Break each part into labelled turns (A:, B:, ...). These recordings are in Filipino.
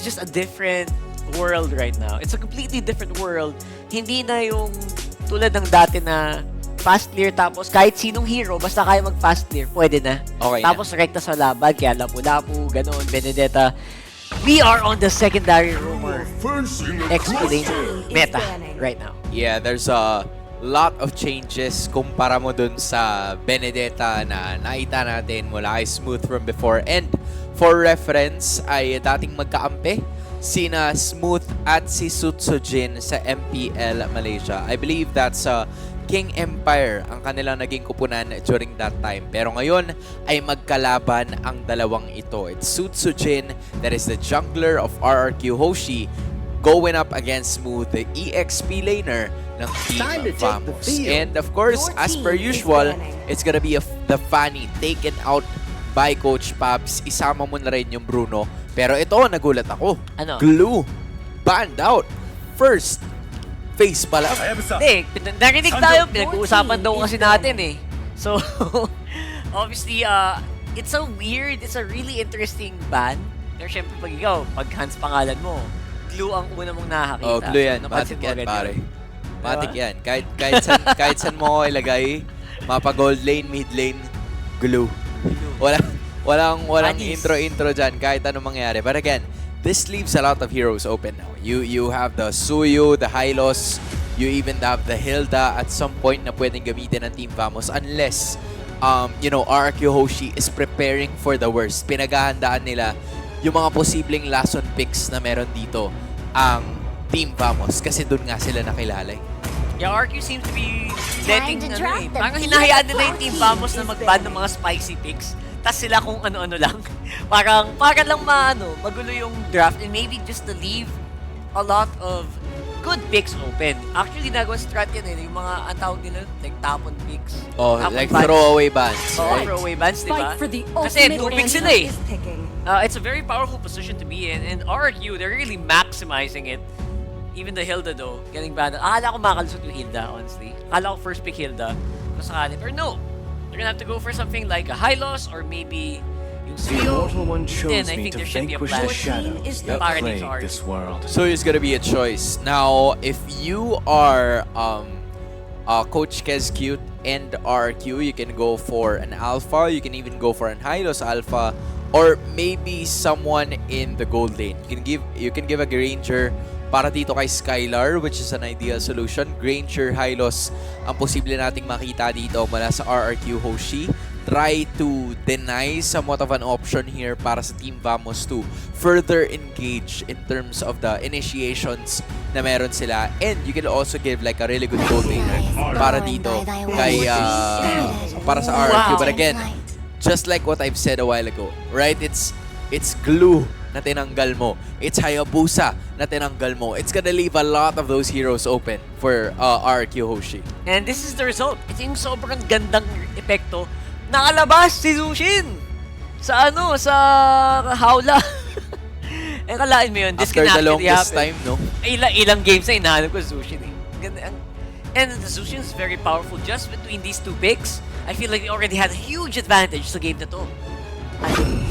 A: just a different world right now. It's a completely different world. Hindi na yung tulad ng dati na fast clear tapos kahit sinong hero, basta kaya mag-fast clear, pwede na.
B: Okay
A: Tapos rekta sa laban, kaya lapu-lapu, ganon, Benedetta. We are on the secondary rumor explanation meta right now.
B: Yeah, there's a lot of changes kumpara mo dun sa Benedetta na nakita natin mula kay Smooth from before. And for reference, ay dating magkaampi sina Smooth at si Sutsujin sa MPL Malaysia. I believe that's King Empire ang kanilang naging kupunan during that time. Pero ngayon ay magkalaban ang dalawang ito. It's Sutsujin, that is the jungler of RRQ Hoshi, going up against Smooth, the EXP laner ng Team Vamos. And of course, as per usual, it's gonna be the Fanny taken out by Coach Pabs. Isama mo na rin yung Bruno. Pero ito, nagulat ako.
A: Ano?
B: Glue, banned out. First, face pa lang.
A: Hindi, narinig tayo, pinag-uusapan daw kasi natin eh. So, obviously, it's a really interesting ban. Pero syempre, pag ikaw, pag Hans pangalan mo, Glue ang una mong nakakita.
B: Oh, Glue yan.
A: Napansin
B: Matik
A: mo
B: yan,
A: agad
B: pare.
A: yun.
B: Matik
A: Diba?
B: yan. Kahit saan mo ko ilagay, mapa gold lane, mid lane, Glue. Walang intro dyan, kahit anong mangyari. But again, this leaves a lot of heroes open now. You have the Suyu, the Hylos, you even have the Hilda at some point na pwedeng gamitin ng Team Vamos unless RRQ Hoshi is preparing for the worst. Pinaghahandaan nila yung mga posibleng last on picks na meron dito ang Team Vamos kasi doon nga sila nakilala.
A: Yeah, RQ seems to be letting, parang hinahayaan nila yung Team Vamos na mag-ban ng mga spicy picks. Tas sila kung ano-ano lang. Para lang magulo yung draft and maybe just to leave a lot of good picks open. Actually, nagawa strat yan eh. Yung mga, ang tawag nila, like tapon picks.
B: Oh,
A: tapon
B: like
A: bans.
B: throwaway bans.
A: Oo,
B: Right?
A: throwaway bans, di ba? Kasi 2 picks sila eh. It's a very powerful position to be in. And RRQ, they're really maximizing it. Even the Hilda though, getting banned. Akala ko makalusot yung Hilda, honestly. Akala ko first pick Hilda. Kung sakali. Or no, they're gonna have to go for something like a Hylos or maybe yung Suyo. Then I think there should be a plan.
B: So it's gonna be a choice. Now, if you are Coach Kezcute and RQ, you can go for an Alpha. You can even go for an Hylos Alpha. Or maybe someone in the gold lane. You can give a Granger para dito kay Skylar, which is an ideal solution. Granger, Hylos, ang posible nating makita dito mula sa RRQ Hoshi. Try to deny somewhat of an option here para sa Team Vamos to further engage in terms of the initiations na meron sila. And you can also give like a really good gold laner para dito kay para sa RRQ. But again, just like what I've said a while ago, right? It's Glue na tinanggal mo. It's Hayabusa na tinanggal mo. It's gonna leave a lot of those heroes open for RRQ Hoshi.
A: And this is the result. Ito yung sobrang gandang epekto. Nakalabas si Zushin sa Hawla. Eh, kalain mo yun.
B: After the longest time, no?
A: Ilang games na hinahanap ko Zushin eh. And the Zushin is very powerful just between these two picks. I feel like they already had a huge advantage sa game na to.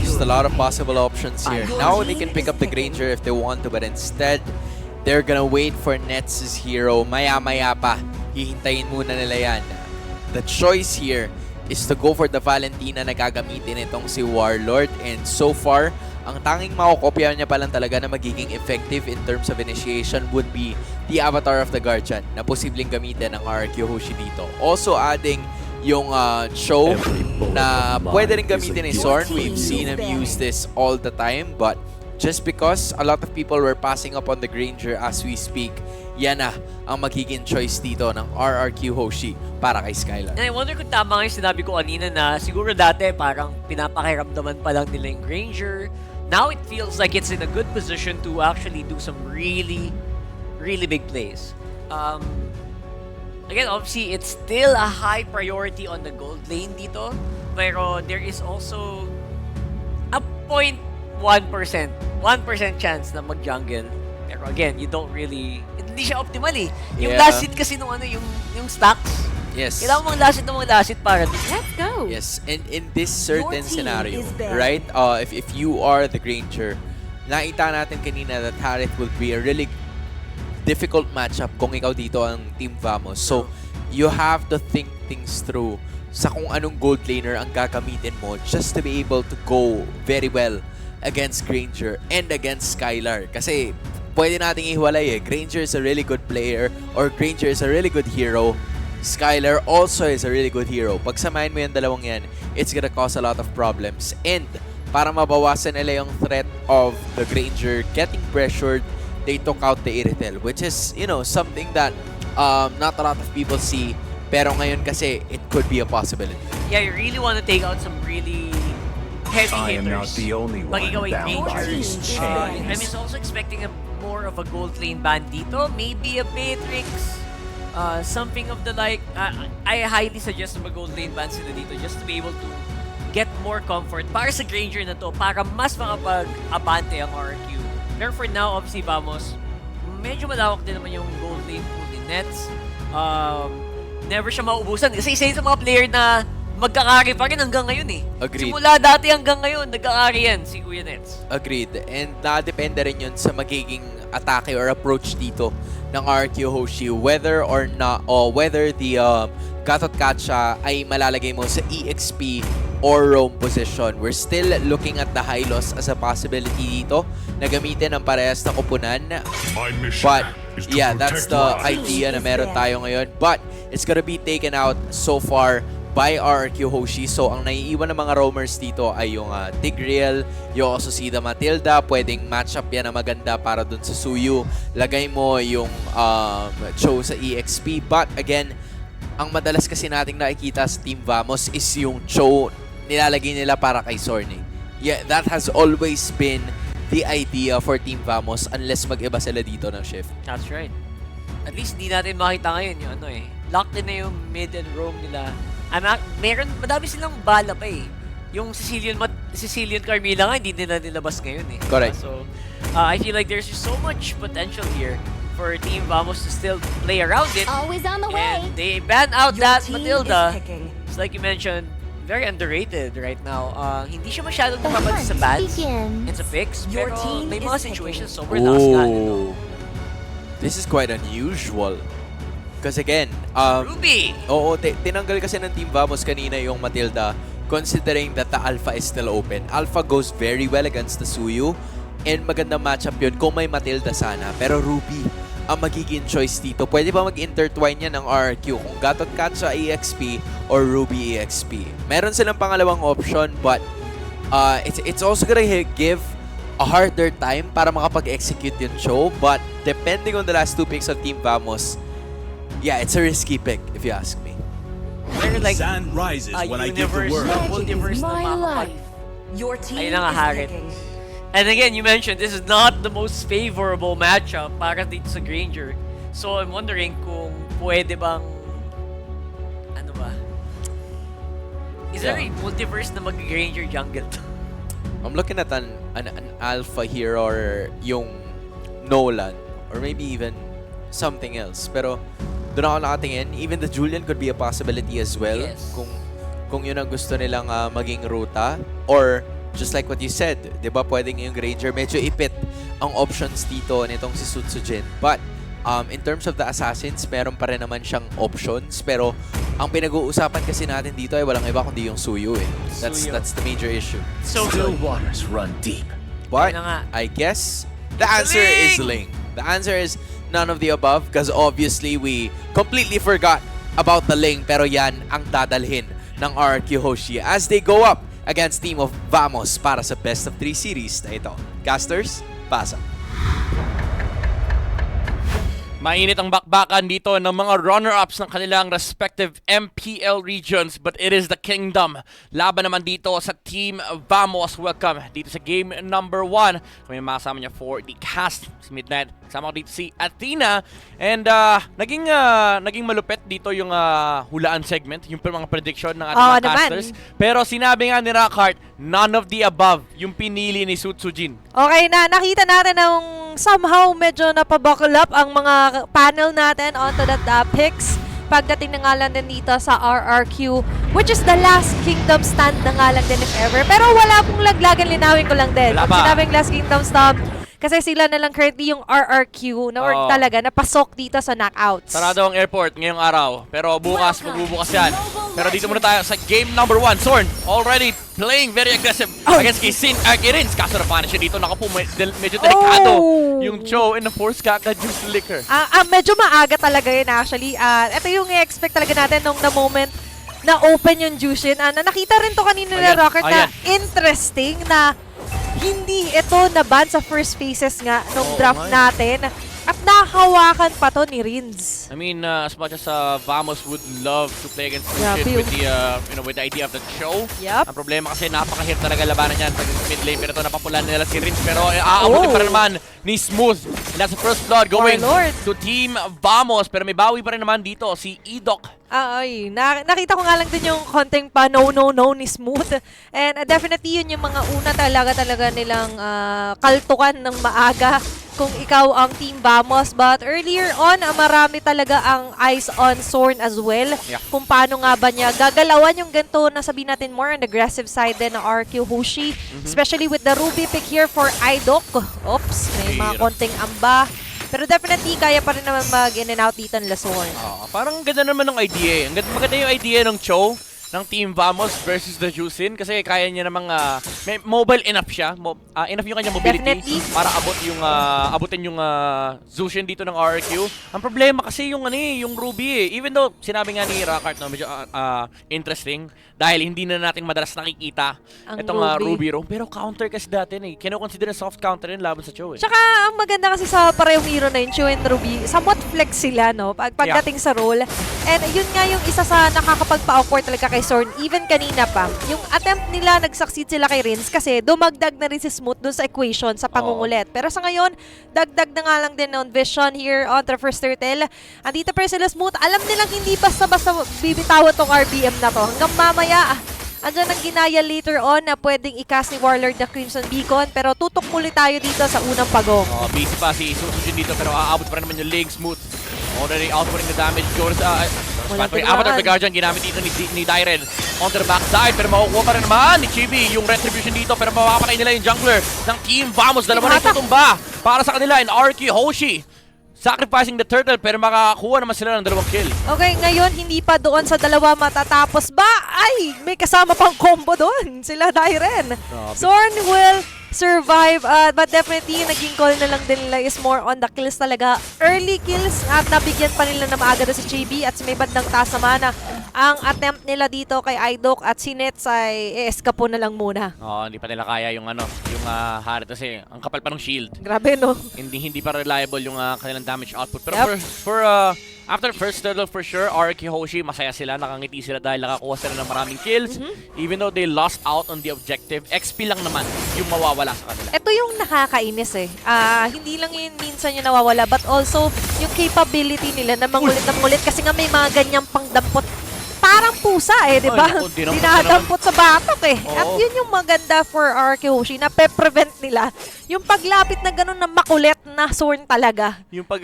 B: Just a lot of possible options here. Now they can pick up the Granger if they want to, but instead, they're gonna wait for Nets' hero. Maya-maya pa. Hihintayin muna nila yan. The choice here is to go for the Valentina na gagamitin itong si Warlord. And so far, ang tanging makokopya niya pa lang talaga na magiging effective in terms of initiation would be the Avatar of the Guardian na posibleng gamitin ng RRQ Hoshi dito. Also adding yung show na pwede rin gamitin ni Zorn. We've seen him use this all the time, but just because a lot of people were passing up on the Granger as we speak, yan na ang magiging choice dito ng RRQ Hoshi para kay Skylar.
A: And I wonder kung tama nga yung sinabi ko kanina na siguro dati parang pinapakiramdaman pa lang nila yung Granger. Now it feels like it's in a good position to actually do some really, really big plays. Again, obviously, it's still a high priority on the gold lane dito. Pero there is also a 0.1%, 1% chance na mag-jungle. Pero again, you don't really, hindi siya optimal eh. Yung last hit kasi nung yung stacks.
B: Yes.
A: Kailangan mong last hit na last hit para.
C: Let's go.
B: Yes, and in this certain scenario, right? If you are the Granger, nakita natin kanina that Harith will be a really difficult matchup kung ikaw dito ang Team Vamos. So, you have to think things through sa kung anong gold laner ang gagamitin mo just to be able to go very well against Granger and against Skylar. Kasi, pwede nating ihiwalay eh. Granger is a really good player or Granger is a really good hero. Skylar also is a really good hero. Pag samahin mo yung dalawang yan, it's gonna cause a lot of problems. And, para mabawasan nila yung threat of the Granger getting pressured, they took out the Irithel, which is, you know, something that not a lot of people see. Pero ngayon kasi, it could be a possibility.
A: Yeah, you really want to take out some really heavy
C: I am not
A: hitters.
C: the only one
A: Pag ikaw ay
C: bound by
A: Granger.
C: these
A: I'm
C: chains.
A: also expecting more of a gold lane ban dito. Maybe a Matrix. Something of the like. I highly suggest na mag-gold lane ban sila dito just to be able to get more comfort para sa Granger na to, para mas makapag-abante ang RRQ. Pero for now, obviously, Vamos, medyo malawak din naman yung gold lane pool ni Nets. Never siya maubusan. Kasi isa yun sa mga player na magkakari pa rin hanggang ngayon eh.
B: Agreed.
A: Simula dati hanggang ngayon, nagkakari yan si Kuya Nets.
B: Agreed. And nakadepende rin yun sa magiging atake or approach dito ng RRQ Hoshi, whether or not, or whether the Gatot Kacha ay malalagay mo sa EXP or roam position. We're still looking at the Hylos as a possibility dito na gamitin ang parehas na kupunan. But yeah, that's the idea na meron tayo ngayon. But it's gonna be taken out so far by RRQ Hoshi. So ang naiiwan ng mga roamers dito ay yung Tigreal. You also see the Matilda. Pwedeng matchup yan na maganda para dun sa Suyu. Lagay mo yung Cho sa EXP. But again, ang madalas kasi nating nakikita sa Team Vamos is yung Cho nilalagay nila para kay Sorny. Yeah, that has always been the idea for Team Vamos unless mag-iba sila dito ng shift.
A: That's right. At least di natin makita ngayon yung ano eh. Locked in na yung mid and roam nila. Madami silang bala pa eh. Yung Sicilian Carmilla nga, hindi nila nilabas ngayon eh.
B: Correct.
A: So, I feel like there's just so much potential here for Team Vamos to still play around it.
D: Always on the way.
A: And they ban out that
D: Your team
A: Matilda.
D: is picking.
A: It's like you mentioned, very underrated right now. Hindi siya masyadong napapansin sa bans and sa picks,
D: Your
A: pero
D: team
A: may
D: is
A: mga
D: picking.
A: situations sobrang lakas nga.
B: Oh, this is quite unusual. Because again,
A: Ruby!
B: oo, tinanggal kasi ng Team Vamos kanina yung Matilda considering that the Alpha is still open. Alpha goes very well against the Suyu and magandang matchup yun kung may Matilda sana. Pero Ruby ang magiging choice dito. Pwede ba mag-intertwine yan ng RRQ kung Gatot Kacha EXP or Ruby EXP? Meron silang pangalawang option but it's also gonna give a harder time para makapag-execute yung show. But depending on the last two picks of Team Vamos, yeah, it's a risky pick if you ask me.
A: Very like
C: Sand rises when I give the
A: universe,
C: word.
A: multiverse na
D: My
A: makakapag.
D: life. Your team
A: Ayun na nga,
D: is
A: Harit.
D: picking.
A: And again, you mentioned this is not the most favorable matchup para dito sa Granger. So I'm wondering kung pwede bang ano ba? Is there a multiverse na mag-Granger jungle to?
B: I'm looking at an Alpha here or yung Nolan or maybe even something else. Pero doon ako nakatingin. Even the Julian could be a possibility as well.
A: Yes.
B: Kung yun ang gusto nilang maging ruta. Or just like what you said, di ba pwedeng yung Granger medyo ipit ang options dito nitong si Sutsujin. But in terms of the Assassins, meron pa rin naman siyang options. Pero ang pinag-uusapan kasi natin dito ay walang iba kundi yung Suyu eh.
A: Suyu.
B: That's the major issue.
A: So
C: Still
A: good.
C: waters run deep.
B: But
A: Yun na nga.
B: I guess the answer is
A: Ling!
B: Ling. The answer is none of the above because obviously we completely forgot about the Ling pero yan ang dadalhin ng RRQ Hoshi as they go up against Team of Vamos para sa best of 3 series na ito. Casters, pasa.
E: Mainit ang bakbakan dito ng mga runner-ups ng kanilang respective MPL regions, but it is the Kingdom. Laban naman dito sa Team Vamos. Welcome dito sa game number 1. Kami makasama niya for the cast. Si Midnight, kasama ko dito si Athena. And naging malupit dito yung hulaan segment, yung mga prediction ng ating mga casters. Pero sinabi nga ni Rockhart, none of the above yung pinili ni Sutsujin.
F: Okay na, nakita natin na somehow medyo napabuckle up ang mga panel natin onto that picks. pagdating na nga lang din dito sa RRQ, which is the last kingdom stand na nga lang din if ever. Pero wala pong laglagan, linawin ko lang din.
E: Wala
F: Pag
E: pa.
F: sinabing last kingdom stand, kasi sila na lang currently yung RRQ na or
E: Oo.
F: talaga napasok dito sa knockouts.
E: Sarado ang airport ngayong araw. Pero bukas, magbubukas yan. Pero dito muna tayo sa game number 1. Zorn already playing very aggressive against kay Rins. Kaso na punish siya dito. Naku po, medyo delikado yung Cho in the force kaka-juice liquor.
F: Medyo maaga talaga yun actually. Ito yung i-expect talaga natin nung na moment na open yung Jushin. Nakita rin to kanina na Rocket na interesting na hindi ito na-ban sa first phases nga nung draft natin. At nahawakan pa to ni Rins.
E: I mean, as much as Vamos would love to play against
F: Grabe
E: Lucian
F: yung-
E: with the idea of the show.
F: Yup.
E: Ang problema kasi napakahirap talaga labanan niyan pag mid lane. Pero ito napapulan nila si Rins. Pero aabutin pa rin naman ni Smooth. And that's the first blood going
F: Lord.
E: to Team Vamos. Pero may bawi pa rin naman dito si Edok.
F: Nakita ko nga lang din yung konting pa no ni Smooth. And definitely yun yung mga una talaga nilang kaltukan ng maaga kung ikaw ang Team Vamos. But earlier on, marami talaga ang eyes on Zorn as well.
E: Yeah.
F: Kung paano nga ba niya gagalawan yung ganito na sabihin natin more on the aggressive side din ng RQ Hoshi. Especially with the Ruby pick here for Idok. Oops, may mga konting amba. Pero definitely, kaya pa rin naman mag-in and out dito ng Zorn.
E: Parang ganda naman ng idea. Maganda yung idea ng Cho ng Team Vamos versus the Jusin kasi kaya niya namang may mobile enough siya. Enough yung kanya mobility
F: Definitely.
E: para abutin yung Zushin dito ng RRQ. Ang problema kasi yung yung Ruby Even though sinabi nga ni Rockart medyo interesting dahil hindi na natin madalas nakikita
F: Ang
E: itong
F: Ruby.
E: Ruby Roam. Pero counter kasi dati kino-consider na soft counter yun laban sa Cho
F: Tsaka, ang maganda kasi sa parehong hero na yun, Cho and Ruby, somewhat flex sila, no? Pagdating sa role. And yun nga yung isa sa nakakapagpa-awkward talaga kay Zorn. Even kanina pa, yung attempt nila, nag-succeed sila kay Rins kasi dumagdag na rin si Smooth dun sa equation, sa pangungulit. Pero sa ngayon, dagdag na nga lang din on Vision here on the first turtle. Andito pa rin sila Smooth. Alam nilang hindi basta-basta bibitawan tong RBM na to. Hanggang mamaya, andyan ang ginaya later on na pwedeng i-cast ni Warlord na Crimson Beacon. Pero tutok muli tayo dito sa unang pagong.
E: Busy pa si Susujin dito pero aabot pa rin naman yung leg Smooth. Already outputting the damage. Goes Avatar the Guardian ginamit dito ni Dairen on the backside pero makukuha pa rin naman ni Chibi yung retribution dito pero mapapatay nila yung jungler ng Team Vamos. Dalawa na itutumba para sa kanila in RRQ Hoshi. Sacrificing the turtle pero makakuha naman sila ng 2 kill.
F: Okay, ngayon hindi pa doon sa dalawa matatapos ba? Ay, may kasama pang combo doon. Sila Dairen. Zorn will survive but definitely naging call na lang din nila is more on the kills talaga. Early kills at nabigyan pa nila na maaga doon si JB at sa may bandang taas naman na ang attempt nila dito kay Idok at si Nets ay eskapo na lang muna.
E: Hindi pa nila kaya yung yung Harit kasi ang kapal pa ng shield.
F: Grabe no?
E: Hindi pa reliable yung kanilang damage output. Pero after first turtle for sure, RRQ Hoshi, masaya sila, nakangiti sila dahil nakakuha sila ng maraming kills. Even though they lost out on the objective, XP lang naman yung mawawala sa kanila.
F: Ito yung nakakainis eh. Hindi lang yun minsan yung nawawala but also yung capability nila na mangulit kasi nga may mga ganyang pangdampot. Parang pusa eh, di ba? Dinadampot sa batok eh. At yun yung maganda for RRQ Hoshi na pe-prevent nila yung paglapit na gano'n na makulit na Zorn talaga.
E: Yung pag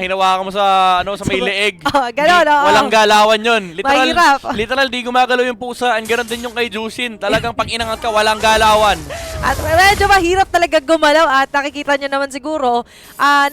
E: hinawakan mo sa sa may leeg.
F: Gano'n,
E: walang galawan yun.
F: Mahirap.
E: Literal di gumagalaw yung pusa and gano'n din yung kay Jusin. Talagang pag inangat ka, walang galawan.
F: At medyo mahirap talaga gumalaw at nakikita nyo naman siguro,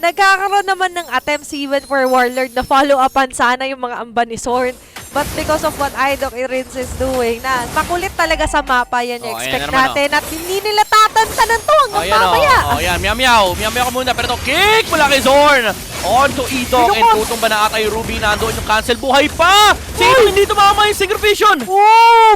F: nagkakaroon naman ng attempt si even for Warlord na follow-upan sana yung mga amba ni Zorn. But because of what Idok Rins is doing, na makulit talaga sa mapa, yan yung expect natin. At hindi nila tatantanan to hanggang mamaya.
E: Yan, meow ka muna. Pero ito, kick mula kay Zorn. On to Edok. And putong ba na ata yung Ruby. Nandoon yung cancel. Buhay pa! Sino hindi tumama yung Synchro Vision?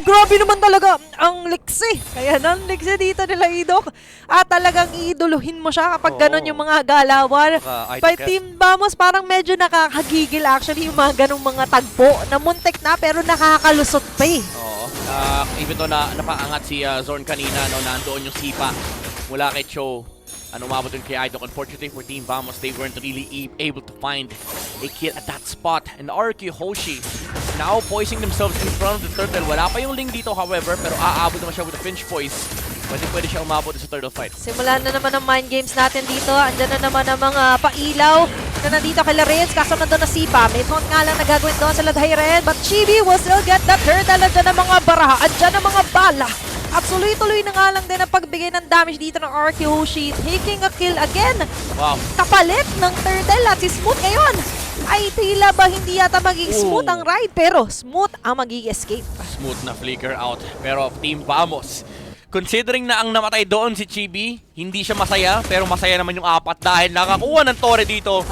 F: Grabe naman talaga ang liksi. Kaya nang liksi dito nila Edok. At talagang iiduluhin mo siya kapag ganun yung mga galawan. By Team Vamos, parang medyo nakakagigil actually yung mga ganung mga tagpo na muntik na pero nakakalusot pa eh.
E: Even though napaangat si Zorn kanina, nandoon yung sipa mula kay Cho. Umabot dun kay Idok. Unfortunately for Team Vamos, they weren't really able to find a kill at that spot. And RRQ Hoshi now poising themselves in front of the turtle. Wala pa yung Ling dito however, pero aabot naman siya with a pinch poise. Pwede siya umabot sa turtle fight.
F: Simulan na naman ang mind games natin dito. Andyan na naman ang mga pailaw na nandito kay Larins, kaso nandun na si Pam. May taunt nga lang nagagawin doon sa Ladhairen, but Chibi will still get the turtle. Andyan ang mga baraha, andyan ang mga bala. At tuloy-tuloy na nga lang din ang pagbigay ng damage dito ng RRQ Hoshi, taking a kill again.
E: Wow.
F: Kapalit ng turtle at si Smooth ngayon. Ay tila ba hindi yata maging smooth ang ride, pero smooth ang magiging escape.
E: Smooth na flicker out. Pero Team Vamos, considering na ang namatay doon si Chibi, hindi siya masaya, pero masaya naman yung apat dahil nakakuha ng tore dito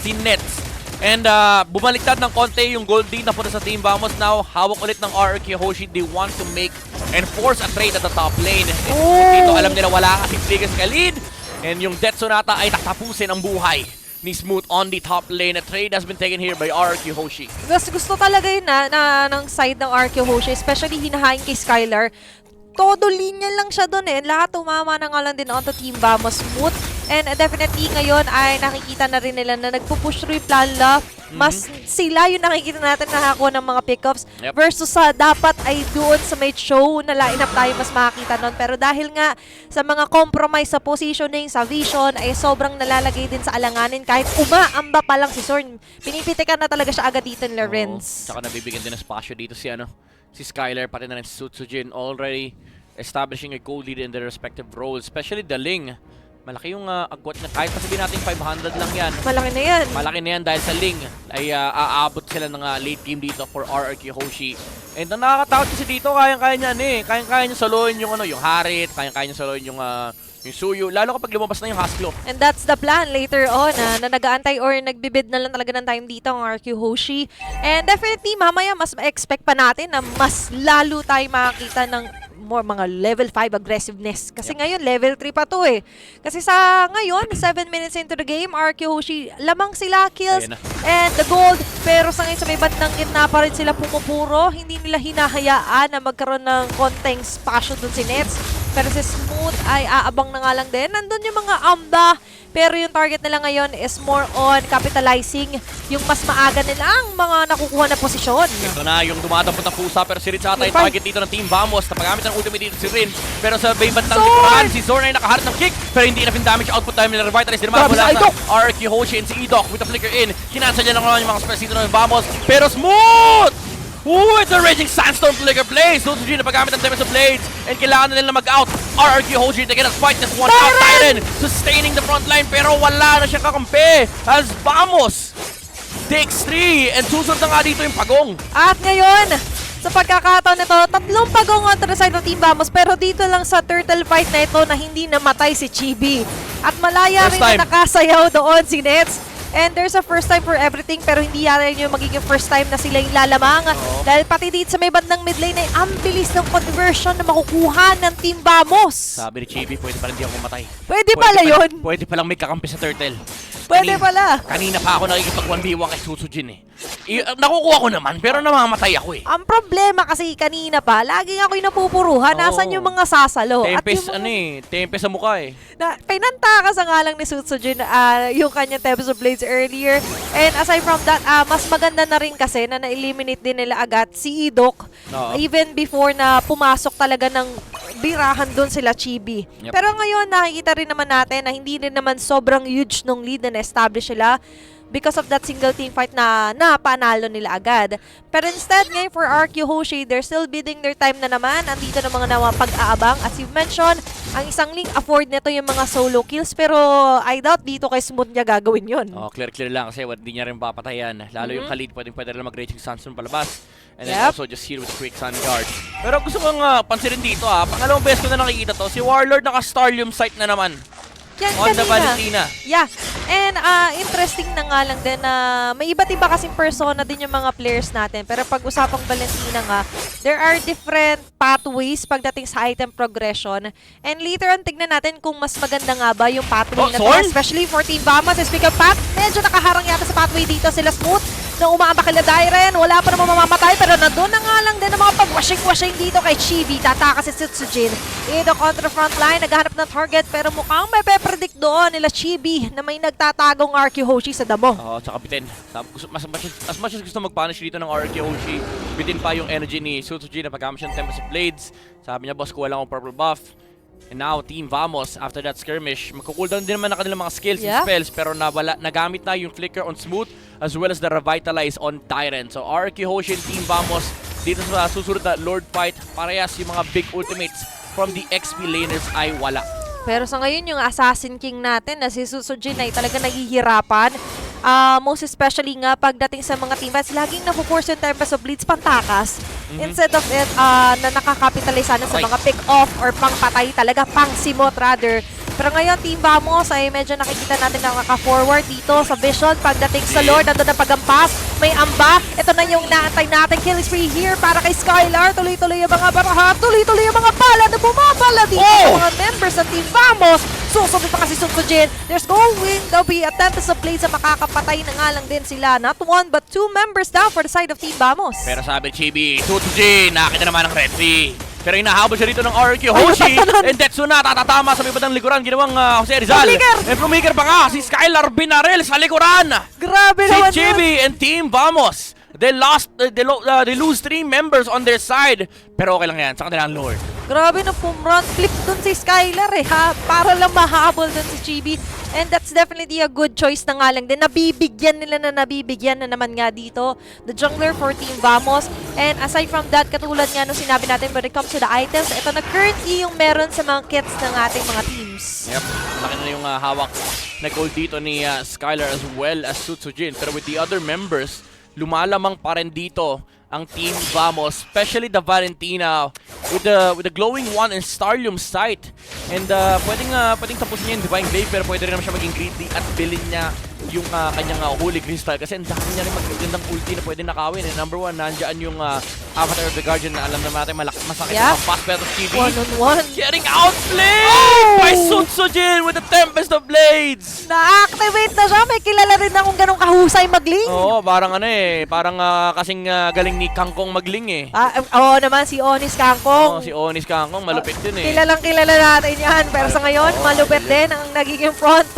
E: si Nets. And bumaliktad ng konti yung gold lead na punta sa Team Vamos. Now, hawak ulit ng RRQ Hoshi. They want to make and force a trade at the top lane. Dito alam nila wala kasing biggest ka lead. And yung Death Sonata ay tatapusin ang buhay ni Smooth on the top lane. A trade has been taken here by RRQ Hoshi.
F: Gusto talaga yun ng side ng RRQ Hoshi, especially hinahain kay Skylar. Todo linya lang siya doon eh. Lahat tumama na nga lang din onto Team Vamos Smooth. And definitely ngayon ay nakikita na rin nila na nagpupush through yung plan love. Mas sila yung nakikita natin nakakuha ng mga pickups versus sa dapat ay doon sa may show na line up tayo mas makakita nun. Pero dahil nga sa mga compromise sa positioning, sa vision, ay sobrang nalalagay din sa alanganin kahit umaamba pa lang si Zorn. Pinipitikan na talaga siya agad dito ni Lorenz.
E: Tsaka nabibigyan din ng spasyo dito si Skylar, pati na rin si Sutsujin, already establishing a goal lead in their respective roles. Especially the Ling. Malaki yung agwat na kahit pasabihin natin 500 lang yan.
F: Malaki na yan.
E: Malaki na yan dahil sa Ling ay aabot sila ng late game dito for RRQ Hoshi. And ang nakakatakot kasi dito, kayang-kaya niya kayang-kaya niya soloin yung yung Harit, kayang-kaya niya soloin yung Suyu, lalo kapag lumabas na yung Hasklo.
F: And that's the plan later on, na nag-aantay or nagbibid na lang talaga ng time dito ang RQ Hoshi. And definitely, mamaya mas ma-expect pa natin na mas lalo tayo makakita ng more mga level 5 aggressiveness. Kasi ngayon, level 3 pa to eh. Kasi sa ngayon, 7 minutes into the game, RQ Hoshi, lamang sila kills and the gold. Pero sa ngayon, sa may bandang gitna pa rin sila pumupuro. Hindi nila hinahayaan na magkaroon ng konting spasyo dun si Nets. Pero si Smooth ay aabang na nga lang din. Nandun yung mga amba. Pero yung target nila ngayon is more on capitalizing yung mas maaga nilang mga nakukuha na posisyon.
E: Ito na yung dumadampot na pusa, pero si Rin ata yung target dito ng Team Vamos. Napagamit ng ultimate dito si Rin. Pero sa may bandang likuran, si Zorn ay nakaharap ng kick. Pero hindi enough yung damage output time nila. Revitalize din naman mula sa RRQ Hoshi and si Idok with the flicker in. Kinansel niya lang naman yung mga spells dito ng Vamos. Pero Smooth! Ooh, it's a Raging Sandstorm flicker play. Suzuki na paggamit ng Tempest of Blades. And kailangan na nila mag-out. RRQ Hoshi to get us fight this one out. Tyron sustaining the front line. Pero wala na siyang kakampi. As Vamos takes 3. And susunod na nga dito yung pagong.
F: At ngayon, sa pagkakataon nito, 3 pagong on the side ng Team Vamos. Pero dito lang sa turtle fight na ito na hindi namatay si Chibi. At malaya rin na nakasayaw doon si Nets. And there's a first time for everything, pero hindi yan yung magiging first time na sila yung lalamang. Dahil pati dito sa may bandang mid lane ay ang bilis ng conversion na makukuha ng Team Vamos.
E: Sabi ni Chibi, pwede pala hindi ako mamatay.
F: Pwede pala yun.
E: Pwede palang may kakampi sa turtle.
F: Pwede pala.
E: Kanina pa ako nakikipag 1v1 kay Susujin eh. Nakukuha ko naman, pero namamatay ako eh.
F: Ang problema kasi kanina pa, laging ako'y napupuruhan. Nasaan yung mga sasalo?
E: Tempest,
F: at
E: Tempest sa mukha eh.
F: Pinantakas ang ngalang ni Sutsujin yung kanyang Tempest of Blades earlier. And aside from that, mas maganda na rin kasi na na-eliminate din nila agad si Idok. Even before na pumasok talaga ng birahan doon sila Chibi. Pero ngayon, nakikita rin naman natin na hindi rin naman sobrang huge nung lead na na-establish sila because of that single team fight na napanalo nila agad. Pero instead, ngayon for RQ Hoshi, they're still bidding their time na naman. Andito na mga nawa pag-aabang. As you've mentioned, ang isang link afford nito yung mga solo kills. Pero I doubt dito kay Smooth niya gagawin yun.
E: Clear lang kasi hindi niya rin papatayan. Lalo yung Khalid, pwede rin mag-Raging Sandstorm palabas. And then also just here with the quick sun guard. Pero gusto kong pansinin dito pangalawang beses ko na nakikita to. Si Warlord naka-Starlium sight na naman.
F: Yan
E: on the Valentina.
F: Yeah. And interesting na nga lang din na may iba't iba kasing persona din yung mga players natin. Pero pag usapang Valentina nga, there are different pathways pagdating sa item progression. And later on, tignan natin kung mas maganda nga ba yung pathway na to. Especially for Team Vamos. Speaking of path, medyo nakaharang yata sa pathway dito sila Smooth. Na umaamba kila Dairen, wala pa naman mamamatay, pero nandun na nga lang din ang mga pag-washing-washing dito kay Chibi. Tataka si Sutsujin. Idok on the front line, naghahanap ng target, pero mukhang may pe-predict doon nila Chibi na may nagtatagong RQ Hoshi sa damo.
E: Tsaka bitin. As much as gusto mag-punish dito ng RQ Hoshi, bitin pa yung energy ni Sutsujin na paggamit siya ng Tempest of Blades. Sabi niya, boss, kuha lang akong purple buff. And now, Team Vamos, after that skirmish, magkukuldown din naman na kanilang mga skills and
F: Yeah.
E: spells, pero nagamit na yung Flicker on Smooth as well as the Revitalize on Tyrant. So, RRQ Hoshi and Team Vamos dito sa susunod na Lord Fight, parehas yung mga big ultimates from the XP laners ay wala.
F: Pero sa ngayon, yung Assassin King natin na si Susujin ay talaga naghihirapan. Most especially nga pagdating sa mga team fights, laging napo-force yung Tempest of Bleeds pantakas. Instead of it, na nakakapitalize sana sa mga pick-off or pang-patay talaga, pang-simot rather. Pero ngayon, Team Vamos ay medyo nakikita natin na nakaka-forward dito sa Vision. Pagdating sa Lord, nandun ang pagampas, may amba. Ito na yung naantay natin. Kill is free here para kay Skylar. Tuloy-tuloy yung mga baraha, tuloy-tuloy yung mga bala na bumabala dito sa mga members ng Team Vamos. Susunod pa kasi Susujin. There's going to be a Tempest of Blades na makakapatay na nga lang din sila. Not one but two members down for the side of Team Vamos.
E: Pero sabi ni Chibi, Susujin, nakita naman ng Red Sea. Pero inahabol siya dito ng RRQ Hoshi. And Detsuna, tatatama sa may bandang likuran. Ginawang Jose Rizal. And Plumiker pa nga, si Skylar Binarel sa likuran.
F: Grabe
E: Si
F: naman
E: Chibi and Team Vamos. They lose 3 members on their side. Pero okay lang yan, sa kanilang Lord.
F: Grabe na pumrun flip dun si Skylar para lang mahabol dun si Chibi. And that's definitely a good choice na nga lang din. Nabibigyan na naman nga dito the jungler for Team Vamos. And aside from that, katulad nga nung sinabi natin when it comes to the items, ito na currently yung meron sa mga kits ng ating mga teams.
E: Yep, laki na yung hawak na gold dito ni Skylar as well as Susujin. Pero with the other members, lumalamang pa rin dito ang Team Vamos, especially the Valentina with the glowing one and Starlium sight. And pwedeng tapusin niya yung Divine Blade, pero pwede rin naman siya maging greedy at bilhin niya yung kanyang Holy Crystal kasi ang dami niya rin magagandang ulti na pwede nakawin. And number 1, nandiyan yung Avatar of the Guardian na alam naman natin masakit
F: Yeah.
E: sa fast battle TV.
F: One-on-one.
E: Getting outplayed by Susujin with the Tempest of Blades!
F: Na-activate na siya. May kilala rin na kung ganong kahusay magling.
E: Oo, parang parang kasing galing ni Kangkong magling eh.
F: Oo naman, si Onis Kangkong.
E: Oo, si Onis Kangkong, malupit din eh.
F: Kilalang kilala natin yan. Pero sa ngayon, malupit din ang nagiging front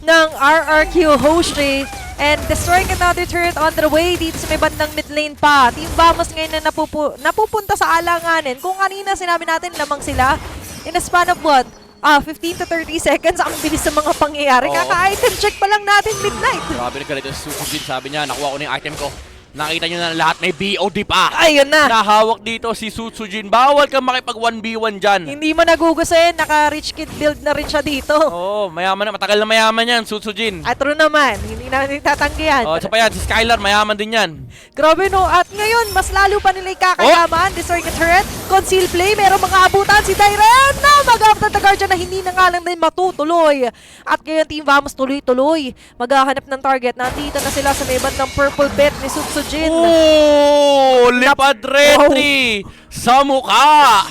F: ng RRQ Hoshi. And destroying another turret on the way dito sa may bandang mid lane pa. Team Vamos ngayon na napupunta sa alanganin. Kung kanina sinabi natin lamang sila in a span of what? 15 to 30 seconds. Ang bilis sa mga pangyayari. Kaka-item check pa lang natin midnight.
E: Grabe na ganito si Susujin, sabi niya, nakuha ko na yung item ko. Nakita nyo na lahat, may BOD pa.
F: Ayun na.
E: Nahawak dito si Susujin. Bawal kang makipag 1v1 dyan.
F: Hindi mo nagugusin. Naka-rich kid build na rin siya dito.
E: Oo, mayaman na. Matagal na mayaman yan, Susujin.
F: At true naman. Hindi natin tatanggihan.
E: Oo, isa pa yan, si Skylar, mayaman din yan.
F: Grabe no. At ngayon, mas lalo pa nila ikakayaman. Destroying a turret. Conceal play. Merong mga abutan si Tyren na mag-after the Guardian na hindi na nga lang din matutuloy. At ngayon, Team Vamos tuloy-tuloy. Maghahanap ng target. Nandito na sila sa may bandang purple pit ni Susujin.
E: Oh, lipad retry sa mukha.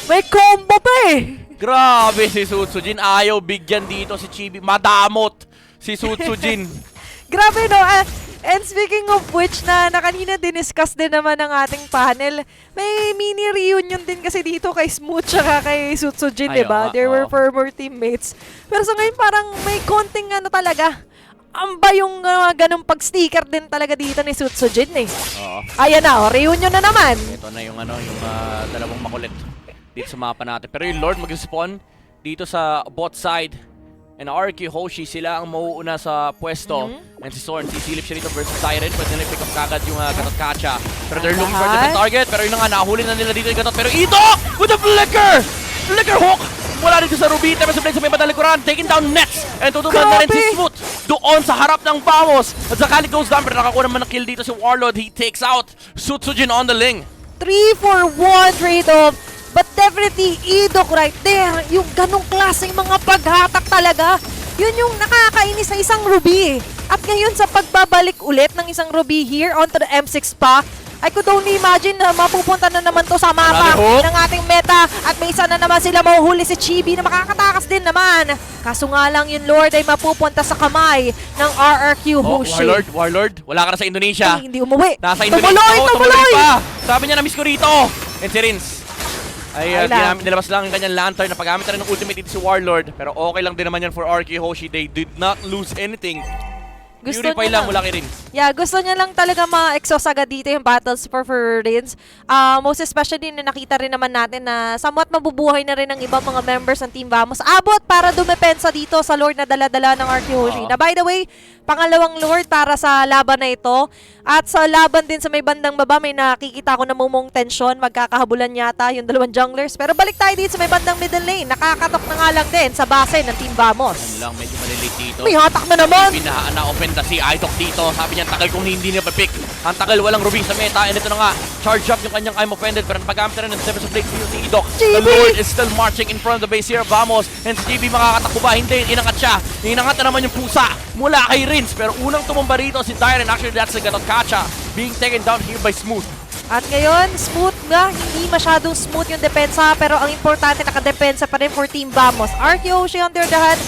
F: May combo pa eh.
E: Grabe si Susujin. Ayaw bigyan dito si Chibi. Madamot si Susujin.
F: Grabe no. And speaking of which, na kanina diniscuss din naman ng ating panel, may mini reunion din kasi dito kay Smooth tsaka kay Susujin,
E: Ay,
F: diba? They were former teammates. Pero sa ngayon parang may konting talaga. Amba yung ganong pag-sticker din talaga dito ni Susujin eh.
E: Oo.
F: Ayan na, reunion na naman.
E: Ito na yung yung dalawang makulit dito sa mapa natin. Pero yung Lord mag-spawn dito sa bot side. And RRQ Hoshi, sila ang mauuna sa pwesto. And si Zorn, sisilip siya dito versus Siren. Pwede nila pick up kagad yung Gatot Kacha. Pero they're looking for a different target. Pero yun na nga, nahuli na nila dito yung Gatot. Pero ito! With the Flicker! Flicker hook! Wala dito sa Ruby. Tempest of Blades sa may bandang likuran. Taking down Nets. And tutunan na rin si Smooth doon sa harap ng Vamos. At Zakali goes down. Pero nakakuha naman ng kill dito si Warlord. He takes out Susujin on the ling.
F: 3-for-1 trade-off. But definitely, Idok right there. Yung ganong klaseng mga paghatak talaga. Yun yung nakakainis sa isang Ruby. At ngayon sa pagbabalik ulit ng isang Ruby here onto the M6 pa, I could only imagine na mapupunta na naman to sa mapa ng ating meta. At may isa na naman sila mahuhuli si Chibi na makakatakas din naman. Kaso nga lang yung Lord ay mapupunta sa kamay ng RRQ Hoshi.
E: Warlord, wala ka na sa Indonesia.
F: Ay, hindi umuwi.
E: Nasa Indonesia. Tumuloy pa. Sabi niya, na-miss ko rito. And si Rins. Ay, nilabas lang yung kanyang lantern na paggamit na rin ng ultimate dito si Warlord. Pero okay lang din naman yan for RRQ Hoshi. They did not lose anything Purify
F: niya
E: lang mula kay Rins.
F: Yeah, gusto niya lang talaga ma-exhaust agad dito yung battles for Rins. Most especially na nakita rin naman natin na somewhat mabubuhay na rin ng ibang mga members ng Team Vamos. Abot para dumepensa dito sa Lord na dala-dala ng RRQ Hoshi. Na by the way, pangalawang Lord para sa laban na ito. At sa laban din sa may bandang baba, may nakikita ko na mumong tension. Magkakahabulan yata yung dalawang junglers. Pero balik tayo dito sa may bandang middle lane. Nakakatok na nga lang din sa base ng Team Vamos.
E: Yan lang, medyo malilate dito.
F: May hatak na naman!
E: Na-open na si Idok dito. Sabi niya, tagal kung hindi niya pa-pick. Ang tagal, walang Ruby sa meta. And ito na nga, charge up yung kanyang I'm offended. Pero napagamit na rin ng Seven of Blades si Idok. The Lord is still marching in front of the base here. Vamos. And si JB makakatakbo ba? Hindi. Inangat siya. Inangat na naman yung pusa mula kay Rins. Pero unang tumumba rito si Tyren. Actually, that's the Gatotkacha being taken down here by Smooth.
F: At ngayon, smooth nga. Hindi masyadong smooth yung depensa. Pero ang importante, nakadepensa pa rin for Team Vamos. RRQ Hoshi on the other hand,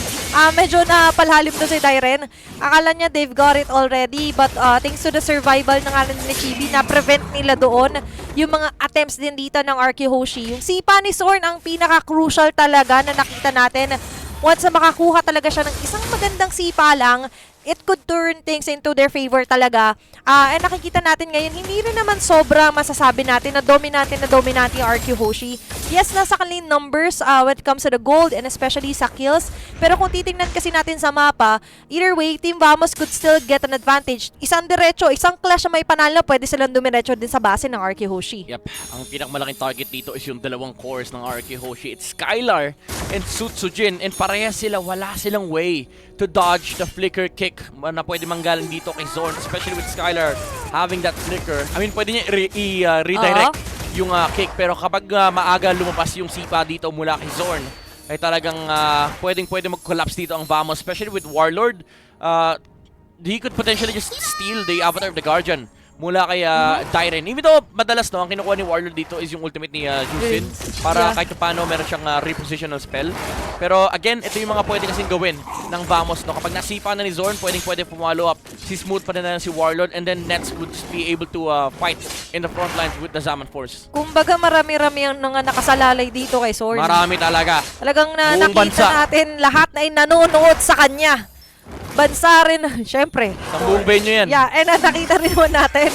F: medyo na palhalim to si Tyren. Akala niya they've got it already. But thanks to the survival ng alam ni Chibi, na-prevent nila doon yung mga attempts din dito ng RRQ Hoshi. Yung sipa ni Zorn ang pinaka-crucial talaga na nakita natin. Once na makakuha talaga siya ng isang magandang sipa lang, it could turn things into their favor talaga. And nakikita natin ngayon, hindi rin naman sobra masasabi natin na dominante yung RRQ Hoshi. Yes, nasa kanilang numbers when it comes to the gold and especially sa kills. Pero kung titingnan kasi natin sa mapa, either way, Team Vamos could still get an advantage. Isang diretso, isang clash na may panalo, pwede silang dumiretso din sa base ng RRQ Hoshi.
E: Yep, ang pinakamalaking target dito is yung dalawang cores ng RRQ Hoshi. It's Skylar and Sutsujin. And parehas sila, wala silang way to dodge the flicker kick na pwede manggaling dito kay Zorn, especially with Skylar having that flicker. I mean, pwede niya i-redirect yung kick, pero kapag maaga lumabas yung sipa dito mula kay Zorn, ay talagang pwede mag-collapse dito ang Vamos, especially with Warlord. He could potentially just steal the Avatar of the Guardian mula kay Tyren. Even though madalas ang kinukuha ni Warlord dito is yung ultimate ni Jusin para kahit paano meron siyang repositional spell. Pero again, ito yung mga pwede kasing gawin ng Vamos. Kapag nasipa na ni Zorn, pwede follow up. Si Smooth pa na si Warlord, and then Nets would be able to fight in the front lines with the Zaman Force.
F: Kumbaga marami-rami ang mga nakasalalay dito kay Zorn.
E: Marami talaga.
F: Talagang
E: Buong
F: nakita
E: bansa
F: natin lahat na nanonood sa kanya. Bansa rin, syempre.
E: Sa buong venue yan.
F: Yeah, and nakita rin naman natin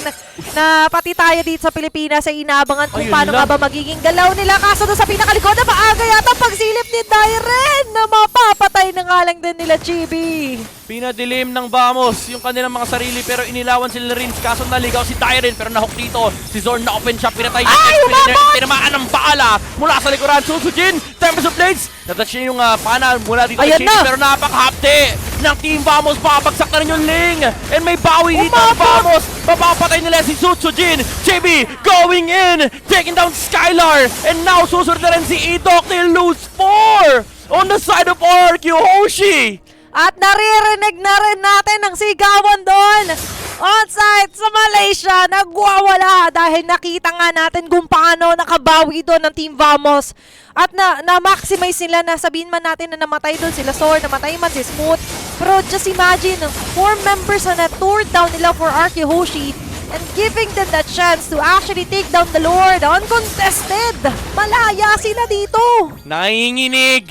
F: na pati tayo dito sa Pilipinas ay inaabangan kung
E: Ayun
F: paano
E: lang.
F: nga ba magiging galaw nila. Kaso doon sa pinakalikod na maaga yata pagsilip ni Tyren na mapapatay na nga lang din nila Chibi.
E: Pinadilim ng Vamos yung kanilang mga sarili, pero inilawan sila Rins. Kaso naligaw si Tyren, pero nahok dito. Si Zorn na open siya, pinatay niya. Tinamaan ng bala mula sa likuran. Susujin, Tempest of Blades. Natouch niya yung pana mula dito kay
F: Ayan
E: Chibi,
F: na.
E: pero napakahapte ng Team Vamos. Babagsak na rin yung Ling. And may bawi dito ang Vamos. Mapapatay nila si Sutsujin. JB going in, taking down Skylar. And now susunod na rin si Idok. They lose 4 on the side of RRQ Hoshi.
F: At naririnig na rin natin ang sigawan doon. On-site sa Malaysia, nagwawala dahil nakita nga natin kung paano nakabawi doon ng Team Vamos. At na-maximize nila na sabihin man natin na namatay doon sila Zorn, namatay man si Smooth. Pero just imagine, 4 members na tore down nila for RRQ Hoshi and giving them the chance to actually take down the Lord uncontested. Malaya sila dito.
E: Nanginginig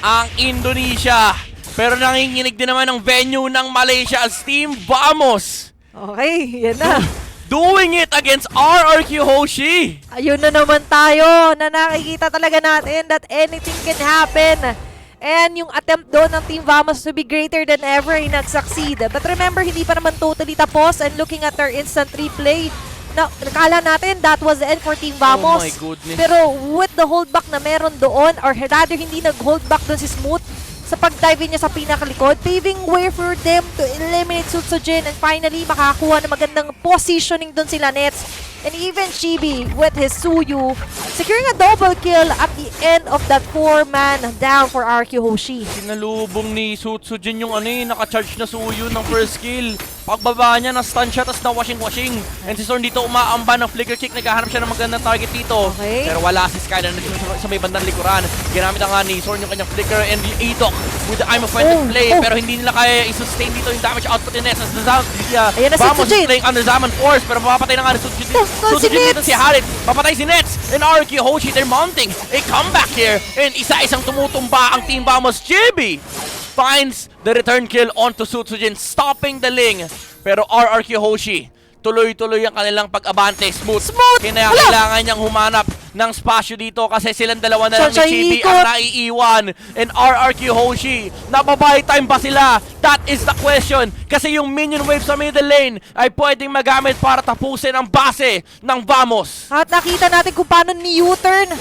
E: ang Indonesia, pero nanginginig din naman ang venue ng Malaysia as Team Vamos.
F: Okay, yan na.
E: Doing it against RRQ Hoshi.
F: Ayun na naman tayo na nakikita talaga natin that anything can happen. And yung attempt doon ng Team Vamos to be greater than ever ay nag-succeed. But remember, hindi pa naman totally tapos, and looking at their instant replay, nakala natin that was the end for Team Vamos.
E: Oh my goodness.
F: Pero with the holdback na meron doon, or rather hindi nag-holdback doon si Smooth, sa pag-dive niya sa pinakalikod, paving way for them to eliminate Sutsujin and finally makakuha ng magandang positioning doon sila Nets. And even Chibi with his Suyu securing a double kill at the end of that 4-man down for RRQ Hoshi.
E: Sinalubong ni Sutsujin yung naka-charge na Suyu ng first kill. Pagbaba niya, na-stun siya, tapos na-washing. And si Zorn dito umaamba ng flicker kick, naghahanap siya ng magandang target dito.
F: Okay.
E: Pero wala si Skylar sa may bandang likuran. Ginamit nga ni Zorn yung kanyang flicker and Idok with the I'm offended play. Pero hindi nila kaya i-sustain dito yung damage output ni Ness.
F: Ayan na si
E: Vamos
F: Sutsujin.
E: is playing under Zaman Force, pero mapapatay na nga ni Sutsujin. Sutsujin dito si Harit. Papatay si Nets. And RRQ Hoshi, they're mounting a comeback here. And isa-isang tumutumba ang Team Vamos. JB finds the return kill onto Sutsujin, stopping the Ling. Pero RRQ Hoshi, tuloy-tuloy ang kanilang pag-abante. Smooth! Kailangan niyang humanap ng spasyo dito kasi silang dalawa na lang ni Chibi ang naiiwan. And RRQ Hoshi, napabay time ba sila? That is the question. Kasi yung minion wave sa middle lane ay pwedeng magamit para tapusin ang base ng Vamos.
F: At nakita natin kung paano ni U-turn.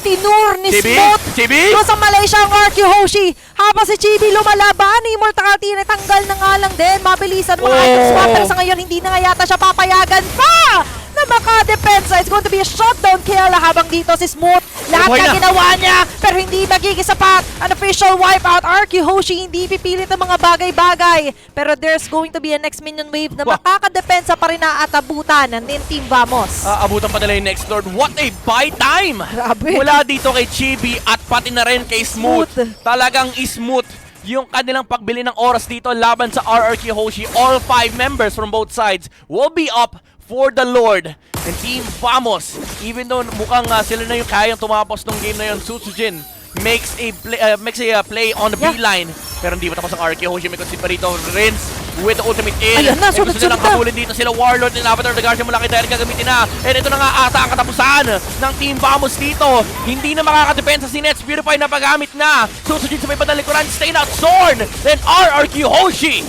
F: Tinur ni
E: Chibi?
F: Smooth.
E: Chibi?
F: Doon sa Malaysia ang RQ Hoshi. Habang si Chibi lumalaban, Immortality natanggal na nga lang din. Mabilisan mga item swap. Pero sa ngayon, hindi na nga yata siya papayagan pa na makadepensa. It's going to be a shutdown kill habang dito si Smooth. Lahat na ginawa niya, pero hindi magiging sapat. An official wipeout. RQ Hoshi hindi pipilit ang mga bagay-bagay. Pero there's going to be a next minion wave na makakadepensa pa rin na at abutan ng Team Vamos.
E: Abutan pa nila yung next lord. What a buy time!
F: Grabe.
E: Mula dito kay Chibi at pati na rin kay Smooth. Talagang smooth yung kanilang pagbili ng oras dito laban sa RRQ Hoshi. All 5 members from both sides will be up for the Lord. And Team Vamos, even though mukhang sila na yung kayang tumapos ng game na yun, Sutsujin makes a play on the B line. Pero hindi pa tapos ang RRQ Hoshi. May concede pa rito. Rinse with the ultimate in.
F: Ayan na,
E: gusto nilang
F: sunod-sunod na.
E: kabulin dito sila Warlord and Avatar the Guardian mula kay Derek gagamitin na. And ito na nga ata ang katapusan ng Team Vamos dito. Hindi na makakadepensa si Nets. Beautify na paggamit na. Susunod sa may padalikuran. Staying out Zorn. Then RRQ Hoshi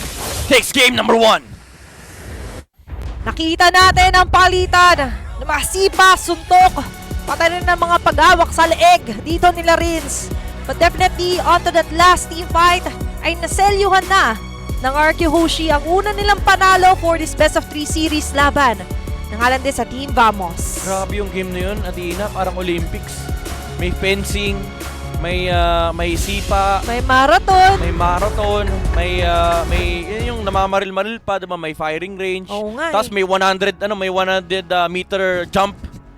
E: takes game number 1.
F: Nakita natin ang palitan. Masipa, suntok. Patay rin ng mga pag-awak sa leeg dito nila Rins. But definitely, onto that last team fight ay naselyuhan na ng RQ Hoshi ang una nilang panalo for this best of 3 series laban. Nangalan din sa Team Vamos.
E: Grabe yung game na yun, Adina. Parang Olympics. May fencing, may sipa,
F: May marathon.
E: may yun yung namamaril-maril pa, diba? May firing range.
F: Oo nga
E: Tapos may 100 meter jump.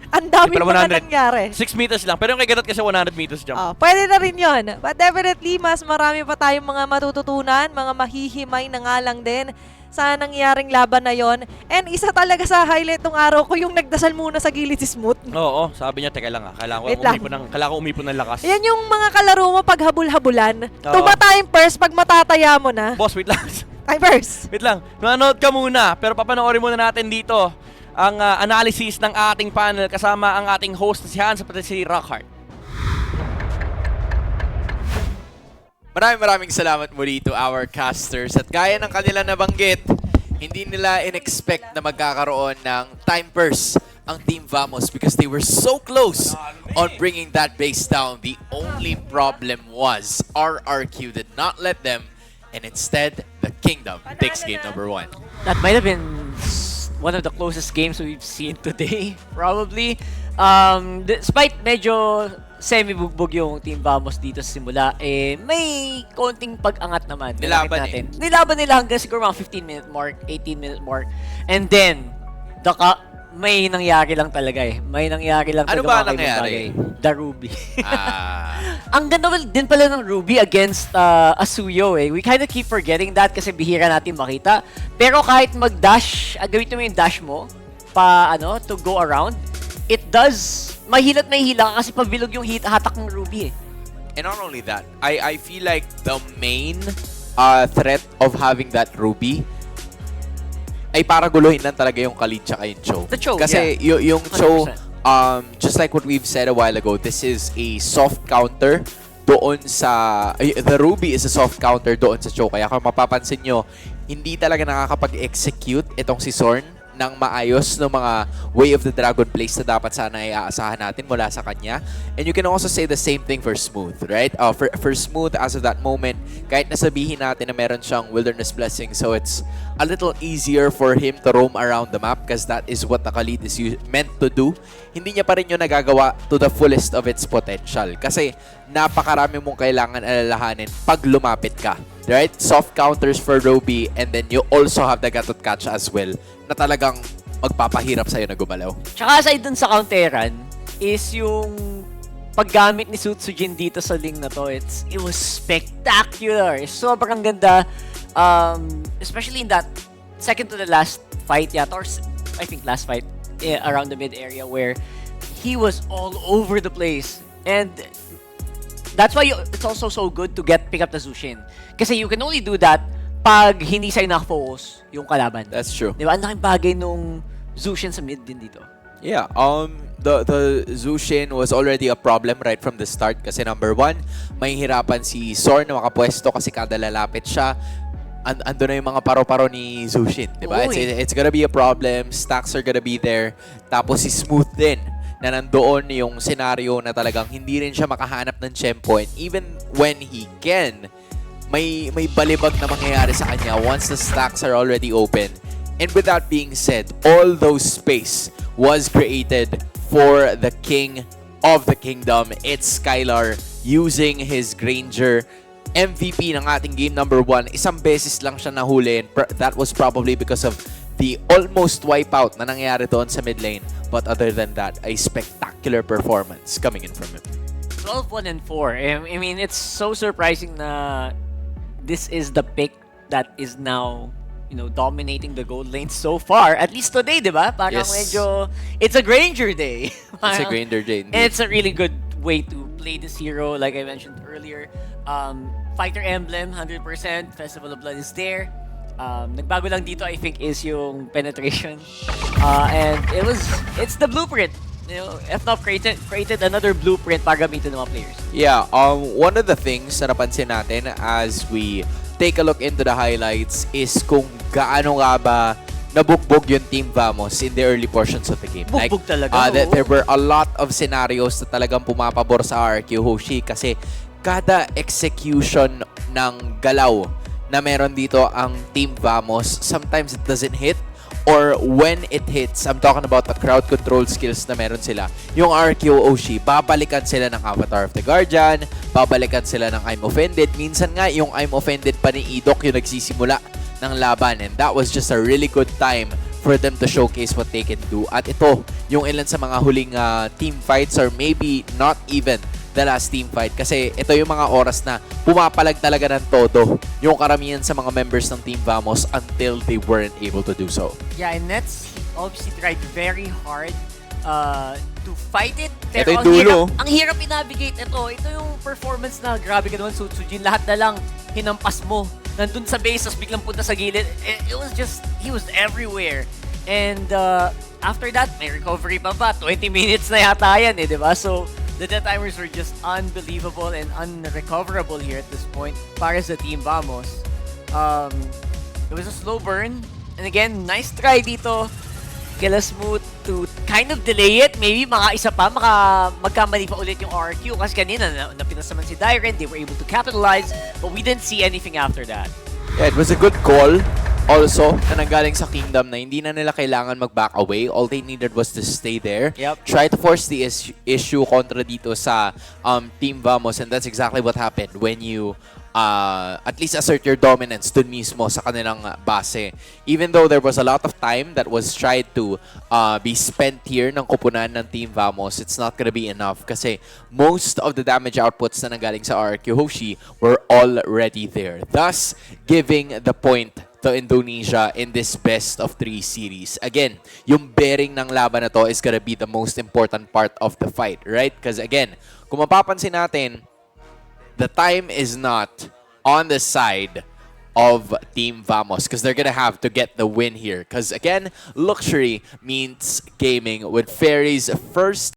F: Ang dami
E: Di
F: pa
E: pala
F: na
E: 100.
F: nangyari.
E: 6 meters lang. Pero yung kay Ganot kasi 100 meters jump.
F: Pwede na rin yun. But definitely, mas marami pa tayong mga matututunan, mga mahihimay na nga lang din sa nangyaring laban na yon. And isa talaga sa highlight ng araw ko, yung nagdasal muna sa gilid si Smooth.
E: Oo, sabi niya, teka lang kailangan ko umipon ng lakas.
F: Yan yung mga kalaro mo pag habul-habulan.
E: Oo.
F: Tumatime first pag matataya mo na.
E: Boss, wait lang.
F: Time first.
E: Wait lang. Manonood ka muna. Pero papanoorin muna natin dito ang analysis ng ating panel kasama ang ating host na si Hans at si Rockhart.
B: Maraming salamat muli to our casters. At gaya ng kanila nabanggit, hindi nila in-expect na magkakaroon ng time purse ang Team Vamos because they were so close on bringing that base down. The only problem was RRQ did not let them, and instead, the Kingdom takes game number 1.
A: That might have been one of the closest games we've seen today, probably. Despite medyo semi-bugbog yung Team Vamos dito sa simula, may konting pag-angat naman.
B: Nilaban
A: natin. Nilaban nila hanggang siguro mga 15-minute mark, 18-minute mark. And then, may nangyari lang talaga May nangyari lang
B: Ano
A: talaga.
B: ba nangyari?
A: The Ruby.
B: Ah.
A: Ang ganda din pala ng Ruby against Asuyo We kind of keep forgetting that kasi bihira natin makita. Pero kahit mag-dash, gamitin mo yung dash mo to go around, it does, mahila ka kasi pabilog yung hatak ng Ruby
B: And not only that, I feel like the main threat of having that Ruby ay para guluhin lang talaga yung Khalid tsaka yung Cho.
A: The Cho,
B: kasi yung Cho, just like what we've said a while ago, this is a soft counter doon sa... the Ruby is a soft counter doon sa Cho. Kaya kung mapapansin nyo, hindi talaga nakakapag-execute itong si Zorn ng maayos ng mga Way of the Dragon plays na dapat sana iaasahan natin mula sa kanya. And you can also say the same thing for Smooth, right? For Smooth, as of that moment, kahit nasabihin natin na meron siyang Wilderness Blessing, so it's a little easier for him to roam around the map because that is what the Khalid is meant to do. Hindi niya pa rin yun nagagawa to the fullest of its potential kasi napakarami mong kailangan alalahanin pag lumapit ka. Right? Soft counters for Ruby and then you also have the Gatot Catch as well na talagang magpapahirap sa'yo na gumalaw.
A: Tsaka aside dun sa counteran is yung paggamit ni Sutsujin dito sa Ling na to. It was spectacular. Sobrang ganda. Especially in that second to the last fight yata, or I think last fight around the mid area where he was all over the place. And That's why it's also so good to pick up the Zushin. Kasi you can only do that pag hindi sa'yo nakafocus yung kalaban.
B: That's true.
A: Di ba? Ang laking bagay nung Zushin sa mid din dito.
B: Yeah, the Zushin was already a problem right from the start kasi number one, mahihirapan si Zorn na makapwesto kasi kada lalapit siya. Ando na yung mga paro-paro ni Zushin, di ba? It's gonna be a problem, stacks are gonna be there. Tapos si Smooth din, na nandoon yung scenario na talagang hindi rin siya makahanap ng tempo. And even when he can, may balibag na mangyayari sa kanya once the stacks are already open. And with that being said, all those space was created for the king of the kingdom. It's Skylar using his Granger. MVP ng ating game number 1. Isang beses lang siya nahuli. That was probably because of the almost wipeout na nangyari doon sa mid lane. But other than that, a spectacular performance coming in from him.
A: 12-1-4. I mean, it's so surprising na this is the pick that is now, you know, dominating the gold lane so far. At least today, di ba? Parang
B: Yes.
A: medyo, it's a Granger day.
B: It's a Granger day.
A: And it's a really good way to play this hero, like I mentioned earlier. Fighter emblem, 100%. Festival of Blood is there. Nagbago lang dito, I think, is yung penetration. And it's the blueprint. You know, FNOF created another blueprint para gamitin ng mga players.
B: Yeah, one of the things na napansin natin as we take a look into the highlights is kung gaano nga ba nabugbog yung Team Vamos in the early portions of the game.
A: Bugbog talaga, oo.
B: There were a lot of scenarios na talagang pumapabor sa RRQ Hoshi kasi kada execution ng galaw na meron dito ang Team Vamos, sometimes it doesn't hit. Or when it hits, I'm talking about the crowd control skills na meron sila. Yung RRQ Oshi, babalikan sila ng Avatar of the Guardian, babalikan sila ng I'm Offended. Minsan nga, yung I'm Offended pa ni Idok yung nagsisimula ng laban. And that was just a really good time for them to showcase what they can do. At ito, yung ilan sa mga huling team fights or maybe not even the last team fight. Kasi ito yung mga oras na pumapalag talaga ng todo yung karamihan sa mga members ng Team Vamos until they weren't able to do so.
A: Yeah, and Nets obviously tried very hard to fight it.
B: Ito
A: Pero
B: yung dulo.
A: ang hirap i-navigate ito. Ito yung performance na grabe ka naman, Sujin. Lahat na lang hinampas mo. Nandun sa base, tapos biglang punta sa gilid. It was just, he was everywhere. And after that, may recovery pa ba? 20 minutes na yata yan di ba? So, the death timers were just unbelievable and unrecoverable here at this point para sa Team Vamos. It was a slow burn. And again, nice try dito. Kila Smooth to kind of delay it. Maybe isa pa, magkamali pa ulit yung RRQ. Kasi kanina, napinas naman si Dyren. They were able to capitalize. But we didn't see anything after that.
B: Yeah, it was a good call. Also, na nanggaling sa Kingdom na hindi na nila kailangan mag-back away. All they needed was to stay there.
A: Yep.
B: Try to force the issue kontra dito sa Team Vamos, and that's exactly what happened when you at least assert your dominance dun mismo sa kanilang base. Even though there was a lot of time that was tried to be spent here ng kupunan ng Team Vamos, it's not gonna be enough kasi most of the damage outputs na nanggaling sa RRQ Hoshi were already there. Thus, giving the point to Indonesia in this best of 3 series. Again, yung bearing ng laban na to is gonna be the most important part of the fight, right? Because again, kung mapapansin natin, the time is not on the side of Team Vamos because they're gonna have to get the win here. Because again, luxury means gaming with Fairy's first